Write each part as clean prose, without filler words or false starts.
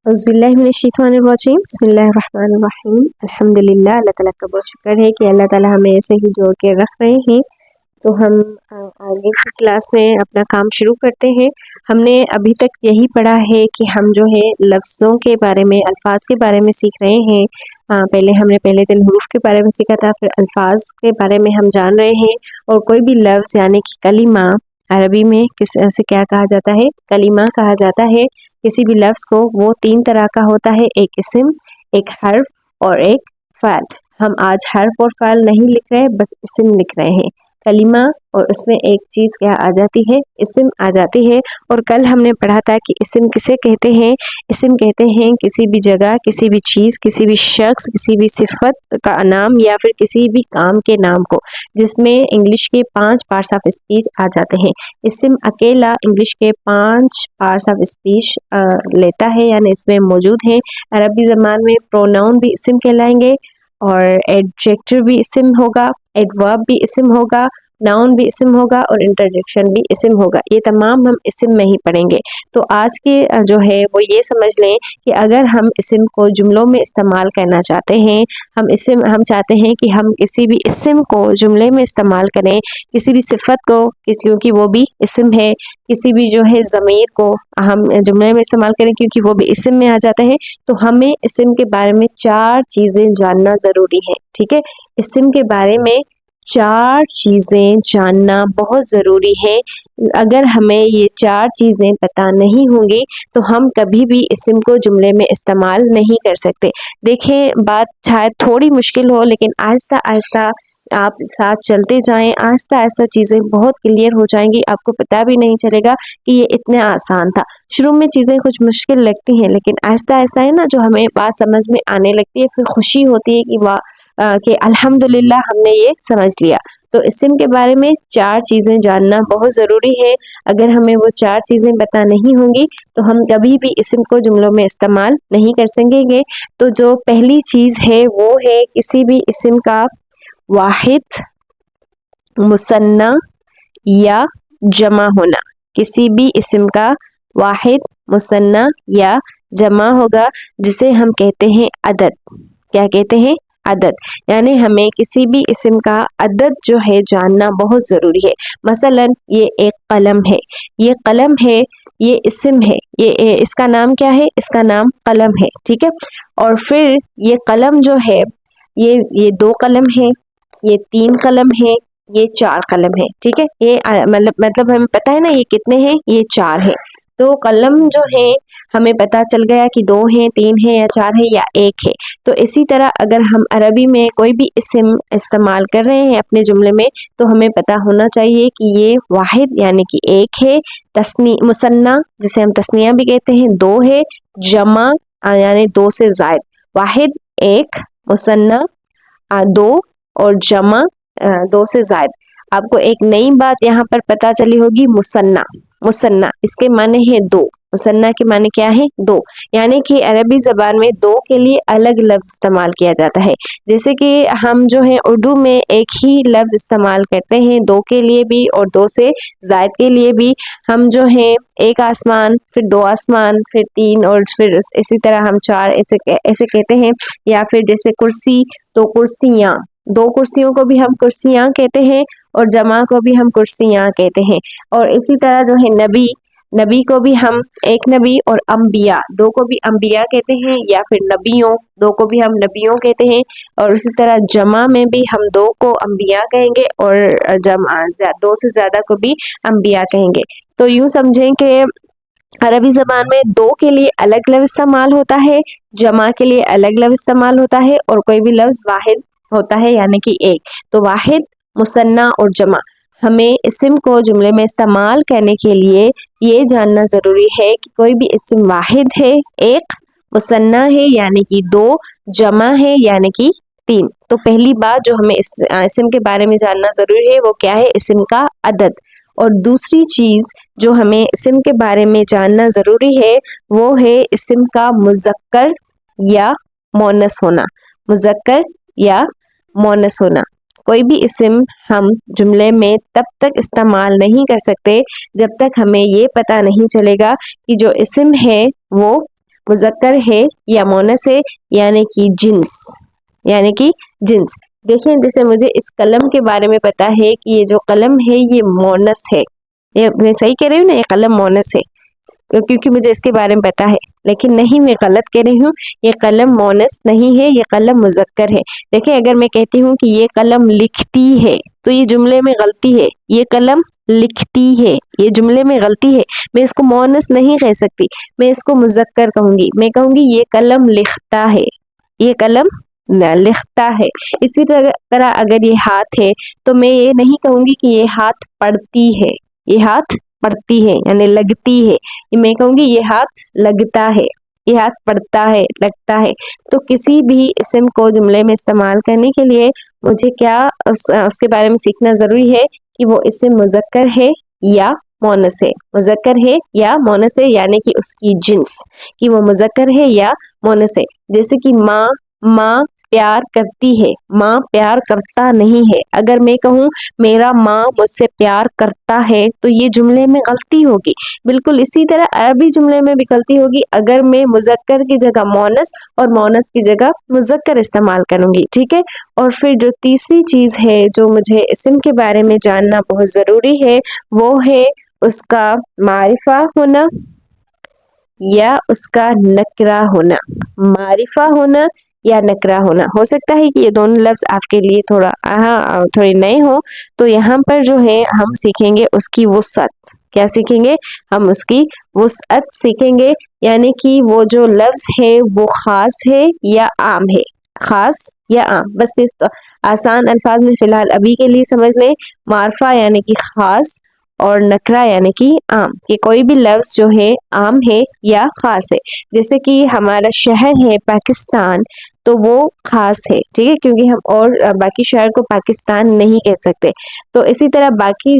औज़ुबिल्लाहिमिनश्शैतानिर्रजीम बिस्मिल्लाहिर्रहमानिर्रहीम अल्हम्दुलिल्लाह। अल्लाह ताला का बहुत शुक्र है कि अल्लाह ताला हमें ऐसे ही जोड़ के रख रहे हैं। तो हम आगे की क्लास में अपना काम शुरू करते हैं। हमने अभी तक यही पढ़ा है कि हम जो है लफ्ज़ों के बारे में, अल्फाज के बारे में सीख रहे हैं। पहले दिन हुरूफ के बारे में सीखा था, फिर अल्फाज के बारे में हम जान रहे हैं। और कोई भी लफ्ज़ यानी कि कलिमा, अरबी में से क्या कहा जाता है, कलिमा कहा जाता है। किसी भी लफ्ज़ को वो 3 तरह का होता है, एक इस्म, एक हर्फ और एक फ़ाल। हम आज हर्फ और फ़ाल नहीं लिख रहे, बस इस्म लिख रहे हैं। कलिमा और उसमें एक चीज़ क्या आ जाती है, इस्म आ जाती है। और कल हमने पढ़ा था कि इस्म किसे कहते हैं। इस्म कहते हैं किसी भी जगह, किसी भी चीज़, किसी भी शख्स, किसी भी सिफत का नाम या फिर किसी भी काम के नाम को, जिसमें इंग्लिश के 5 पार्ट्स ऑफ स्पीच आ जाते हैं। इस्म अकेला इंग्लिश के 5 पार्ट्स ऑफ स्पीच लेता है, यानी इसमें मौजूद है। अरबी ज़बान में प्रोनाउन भी इस्म कहलाएंगे और एडजेक्टिव भी इस्म होगा, एडवर्ब भी इस्म होगा, नाउन भी इस्म होगा और इंटरजेक्शन भी इस्म होगा। ये तमाम हम इस्म में ही पढ़ेंगे। तो आज के जो है वो ये समझ लें कि अगर हम इस्म को जुमलों में इस्तेमाल करना चाहते हैं, हम चाहते हैं कि हम किसी भी इस्म को जुमले में इस्तेमाल करें, किसी भी सिफत को, क्योंकि वो भी इस्म है, किसी भी जो है ज़मीर को हम जुमले में इस्तेमाल करें क्योंकि वो भी इस्म में आ जाता है। तो हमें इस्म के बारे में 4 चीज़ें जानना ज़रूरी है। ठीक है, इस्म के बारे में 4 चीज़ें जानना बहुत ज़रूरी है। अगर हमें ये 4 चीज़ें पता नहीं होंगी तो हम कभी भी इस्म को जुमले में इस्तेमाल नहीं कर सकते। देखें, बात शायद थोड़ी मुश्किल हो, लेकिन आहिस्ता आहिस्ता आप साथ चलते जाएं, आहिस्ता आहिस्ता चीज़ें बहुत क्लियर हो जाएंगी। आपको पता भी नहीं चलेगा कि ये इतना आसान था। शुरू में चीज़ें कुछ मुश्किल लगती हैं, लेकिन आहिस्ता आहिस्ता है ना, जो हमें बात समझ में आने लगती है, फिर खुशी होती है कि अल्हम्दुलिल्लाह हमने ये समझ लिया। तो इस्म के बारे में 4 चीज़ें जानना बहुत ज़रूरी है। अगर हमें वो 4 चीज़ें पता नहीं होंगी तो हम कभी भी इस्म को जुमलों में इस्तेमाल नहीं कर सकेंगे। तो जो पहली चीज़ है वो है किसी भी इस्म का वाहिद, मुसन्ना या जमा होना। किसी भी इस्म का वाहिद, मुसन्ना या जमा होगा, जिसे हम कहते हैं अदद। क्या कहते हैं? अदद। यानी हमें किसी भी इस्म का अदद जो है जानना बहुत ज़रूरी है। मसलन ये एक कलम है, ये कलम है, ये इस्म है, ये इसका नाम क्या है? इसका नाम कलम है। ठीक है, और फिर ये कलम जो है, ये 2 कलम है, ये 3 कलम है, ये 4 कलम है। ठीक है, ये मतलब हमें पता है ना ये कितने हैं, ये 4 है। तो कलम जो है हमें पता चल गया कि 2 हैं, 3 हैं या 4 है या 1 है। तो इसी तरह अगर हम अरबी में कोई भी इस्म इस्तेमाल कर रहे हैं अपने जुमले में, तो हमें पता होना चाहिए कि ये वाहिद यानी कि 1 है, मुसन्ना जिसे हम तस्निया भी कहते हैं 2 है, जमा यानी 2 से ज़ायद। वाहिद 1, मुसन्ना 2 और जमा 2 से ज़ायद। आपको एक नई बात यहाँ पर पता चली होगी, मुसन्ना। मुसन्ना इसके माने हैं 2। मुसन्ना के माने क्या है? 2। यानी कि अरबी ज़बान में 2 के लिए अलग लफ्ज़ इस्तेमाल किया जाता है। जैसे कि हम जो है उर्दू में एक ही लफ्ज़ इस्तेमाल करते हैं 2 के लिए भी और 2 से ज़ायद के लिए भी। हम जो है 1 आसमान, फिर 2 आसमान, फिर 3 और फिर इसी तरह हम 4 ऐसे कहते हैं। या फिर जैसे कुर्सी, तो कुर्सियाँ, 2 कुर्सियों को भी हम कुर्सियाँ कहते हैं और जमा को भी हम कुर्सियाँ कहते हैं। और इसी तरह जो है नबी, नबी को भी हम एक नबी और अम्बिया 2 को भी अम्बिया कहते हैं, या फिर नबियों 2 को भी हम नबियों कहते हैं। और इसी तरह जमा में भी हम 2 को अम्बिया कहेंगे और 2 से ज़्यादा को भी अम्बिया कहेंगे। तो यूँ समझें कि अरबी ज़बान में 2 के लिए अलग लफ्ज़ इस्तेमाल होता है, जमा के लिए अलग लफ्ज़ इस्तेमाल होता है और कोई भी लफ्ज़ वाहिद होता है यानी कि 1। तो वाहिद, मुसन्ना और जमा, हमें इस्म को जुमले में इस्तेमाल करने के लिए ये जानना ज़रूरी है कि कोई भी इस्म वाहिद है 1, मुसन्ना है यानी कि 2, जमा है यानी कि 3। तो पहली बात जो हमें इस्म के बारे में जानना ज़रूरी है वो क्या है? इस्म का अदद। और दूसरी चीज़ जो हमें इस्म के बारे में जानना ज़रूरी है वो है इस्म का मुज़क्कर या मोनस होना। मुज़क्कर या मोनस होना। कोई भी इस्म हम जुमले में तब तक इस्तेमाल नहीं कर सकते जब तक हमें ये पता नहीं चलेगा कि जो इस्म है वो मुज़क्कर है या मोनस है, यानी कि जिन्स, यानी कि जिन्स। देखें, जैसे मुझे इस कलम के बारे में पता है कि ये जो कलम है ये मोनस है। ये मैं सही कह रही हूँ ना, ये कलम मोनस है, क्योंकि मुझे इसके बारे में पता है। लेकिन नहीं, मैं गलत कह रही हूँ, ये कलम मोनस नहीं है, ये कलम मुज़क्कर है। देखिए, अगर मैं कहती हूँ कि ये कलम लिखती है तो ये जुमले में गलती है। ये कलम लिखती है, ये जुमले में गलती है। मैं इसको मोनस नहीं कह सकती, मैं इसको मुज़क्कर कहूंगी। मैं कहूंगी ये कलम लिखता है, ये कलम लिखता है। इसी तरह अगर ये हाथ है तो मैं ये नहीं कहूंगी कि ये हाथ पढ़ती है, ये हाथ पढ़ती है यानी लगती है। मैं कहूंगी ये हाथ लगता है, ये हाथ पढ़ता है, लगता है। तो किसी भी इसम को जुमले में इस्तेमाल करने के लिए मुझे क्या उसके बारे में सीखना जरूरी है कि वो इसम मुज़क्कर है या मोनस है। मुज़क्कर है या मोनस है, यानी कि उसकी जिन्स, कि वो मुज़क्कर है या मोनस है। जैसे कि माँ, माँ प्यार करती है, माँ प्यार करता नहीं है। अगर मैं कहूँ मेरा माँ मुझसे प्यार करता है तो ये जुमले में गलती होगी। बिल्कुल इसी तरह अरबी जुमले में भी गलती होगी अगर मैं मुज़क्कर की जगह मोनस और मोनस की जगह मुज़क्कर इस्तेमाल करूंगी। ठीक है। और फिर जो तीसरी चीज है जो मुझे इस्म के बारे में जानना बहुत जरूरी है, वो है उसका मारिफा होना या उसका नकरा होना। मारिफा होना या नकरा होना। हो सकता है कि ये दोनों लफ्ज आपके लिए थोड़े नए हो, तो यहाँ पर जो है हम सीखेंगे उसकी वुसअत। क्या सीखेंगे? हम उसकी वुसअत सीखेंगे, यानी कि वो जो लफ्ज है वो खास है या आम है, खास या आम। बस इस तो आसान अल्फाज में फिलहाल अभी के लिए समझ लें, मारफा यानी कि खास और नकरा यानी कि आम, कि कोई भी लफ्ज जो है आम है या खास है। जैसे कि हमारा शहर है पाकिस्तान, तो वो खास है, ठीक है, क्योंकि हम और बाकी शहर को पाकिस्तान नहीं कह सकते। तो इसी तरह बाकी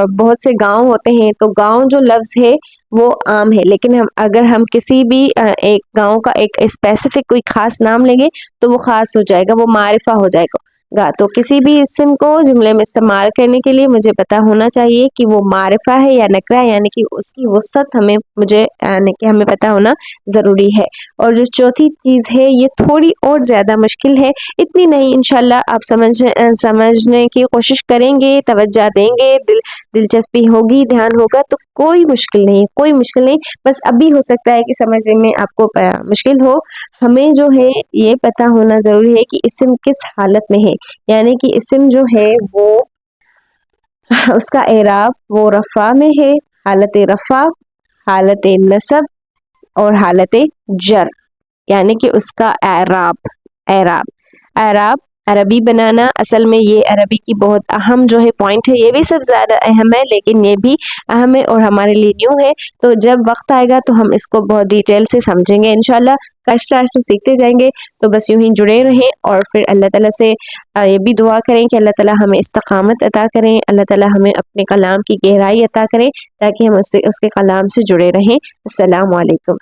बहुत से गांव होते हैं, तो गांव जो लफ्ज है वो आम है, लेकिन अगर हम किसी भी एक गांव का एक स्पेसिफिक कोई खास नाम लेंगे तो वो खास हो जाएगा, वो मारिफा हो जाएगा। तो किसी भी इस्म को जुमले में इस्तेमाल करने के लिए मुझे पता होना चाहिए कि वो मारिफा है या नकरा, यानी कि उसकी वसअत हमें पता होना जरूरी है। और जो चौथी चीज है ये थोड़ी और ज्यादा मुश्किल है, इतनी नहीं, इंशाल्लाह आप समझने की कोशिश करेंगे, तवज्जो देंगे, दिलचस्पी होगी, ध्यान होगा तो कोई मुश्किल नहीं, कोई मुश्किल नहीं। बस अभी हो सकता है कि समझने में आपको मुश्किल हो। हमें जो है ये पता होना जरूरी है कि इस्म किस हालत में है, यानी कि इस्म जो है वो उसका एराब वो रफ़ा में है, हालत रफ़ा, हालत नसब और हालत जर, यानी कि उसका एराब एराब एराब अरबी बनाना। असल में ये अरबी की बहुत अहम जो है पॉइंट है, ये भी सब ज़्यादा अहम है लेकिन ये भी अहम है और हमारे लिए न्यू है। तो जब वक्त आएगा तो हम इसको बहुत डिटेल से समझेंगे इंशाल्लाह, आहिस्ता आहिस्ता सीखते जाएंगे। तो बस यूं ही जुड़े रहें और फिर अल्लाह ताला से ये भी दुआ करें कि अल्लाह ताला हमें इस्तकामत अता करें, अल्लाह ताला हमें अपने कलाम की गहराई अता करें ताकि हम उसके कलाम से जुड़े रहें। अस्सलामु अलैकुम।